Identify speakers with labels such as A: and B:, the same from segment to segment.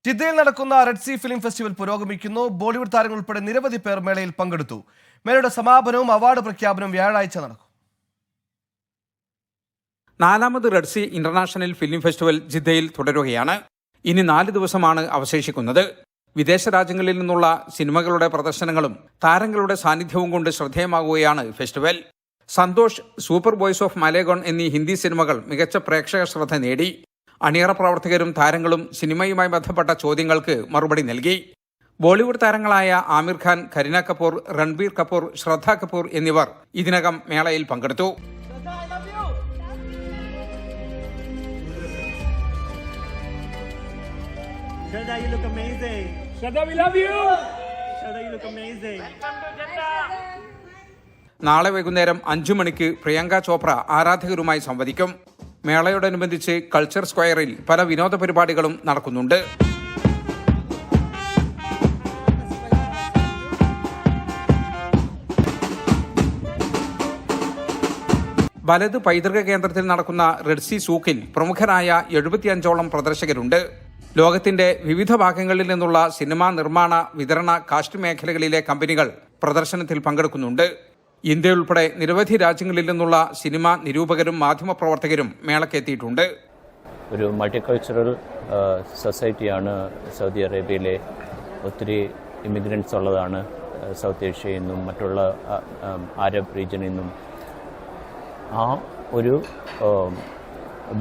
A: ജിദ്ദയിൽ നടക്കുന്ന red Sea film festival പുരോഗമിക്കുന്നു. ബോളിവുഡ് താരങ്ങൾ ഉൾപ്പെടെ നിരവധി പേർ മേളയിൽ പങ്കെടുത്തു. മേളയുടെ സമാപനവും അവാർഡ് പ്രഖ്യാപനവും വ്യാഴാഴ്ച നടക്കും.
B: നാലാമത് Red Sea International Film Festival ജിദ്ദയിൽ തുടരുകയാണ്. ഇനി 4 ദിവസമാണ് അവശേഷിക്കുന്നത്. വിദേശ രാജ്യങ്ങളിൽ നിന്നുള്ള സിനിമകളുടെ പ്രദർശനങ്ങളും താരങ്ങളുടെ സാന്നിധ്യവും കൊണ്ട് ശ്രദ്ധേയമാകുകയാണ് festival. Santosh, super boys of Malegaon എന്നീ ഹിന്ദി സിനിമകൾ മികച്ച പ്രേക്ഷക ശ്രദ്ധ നേടി. അണിയറ പ്രവർത്തകരും താരങ്ങളും സിനിമയുമായി ബന്ധപ്പെട്ട ചോദ്യങ്ങൾക്ക് മറുപടി നൽകി. ബോളിവുഡ് താരങ്ങളായ ആമിർ ഖാൻ, കരീന കപൂർ, രൺബീർ കപൂർ, ശ്രദ്ധ കപൂർ എന്നിവർ ഇതിനകം മേളയിൽ പങ്കെടുത്തു.
C: Shraddha, you look amazing.
D: Shraddha, we love you.
C: Shraddha, you look amazing.
B: നാളെ വൈകുന്നേരം 5 മണിക്ക് പ്രിയങ്ക ചോപ്ര ആരാധകരുമായി സംവദിക്കും. മേളയോടനുബന്ധിച്ച് കൾച്ചർ സ്ക്വയറിൽ പല വിനോദ പരിപാടികളും നടക്കുന്നുണ്ട്. വലത് പൈതൃക കേന്ദ്രത്തിൽ നടക്കുന്ന റെഡ് സീ സൂക്കിൽ പ്രമുഖരായ 75ഓളം പ്രദർശകരുണ്ട്. ലോകത്തിന്റെ വിവിധ ഭാഗങ്ങളിൽ നിന്നുള്ള സിനിമാ നിർമ്മാണ, വിതരണ, കാസ്റ്റ് മേഖലകളിലെ കമ്പനികൾ പ്രദർശനത്തിൽ പങ്കെടുക്കുന്നുണ്ട്. ഇന്ത്യ ഉൾപ്പെടെ നിരവധി രാജ്യങ്ങളിൽ നിന്നുള്ള സിനിമ നിരൂപകരും മാധ്യമപ്രവർത്തകരും മേളക്കെത്തിയിട്ടുണ്ട്.
E: ഒരു മൾട്ടികൾച്ചറൽ സൊസൈറ്റിയാണ് സൗദി അറേബ്യയിലെ. ഒത്തിരി ഇമിഗ്രൻസ് ഉള്ളതാണ്. സൗത്ത് ഏഷ്യയിൽ നിന്നും മറ്റുള്ള അറബ് റീജിയനിൽ നിന്നും. ആ ഒരു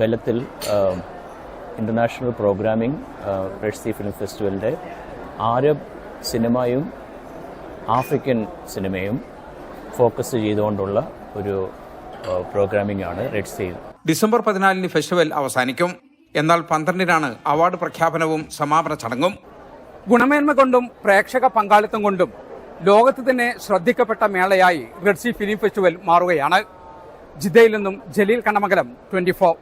E: ബലത്തിൽ international programming Red Sea film ഫെസ്റ്റിവലിൻ്റെ അറബ് സിനിമയും ആഫ്രിക്കൻ സിനിമയും ഫോക്കസ് ചെയ്തുകൊണ്ടുള്ള ഒരു പ്രോഗ്രാമിംഗ് ആണ് റെഡ് സീ.
B: ഡിസംബർ 14 ഫെസ്റ്റിവൽ അവസാനിക്കും. എന്നാൽ 12 അവാർഡ് പ്രഖ്യാപനവും സമാപന ചടങ്ങും. ഗുണമേന്മ കൊണ്ടും പ്രേക്ഷക പങ്കാളിത്തം കൊണ്ടും ലോകത്ത് തന്നെ ശ്രദ്ധിക്കപ്പെട്ട മേളയായി റെഡ് സീ ഫിലിം ഫെസ്റ്റിവൽ മാറുകയാണ്. ജിദ്ദയിൽ നിന്നും ജലീൽ കണ്ണമംഗലം, 24.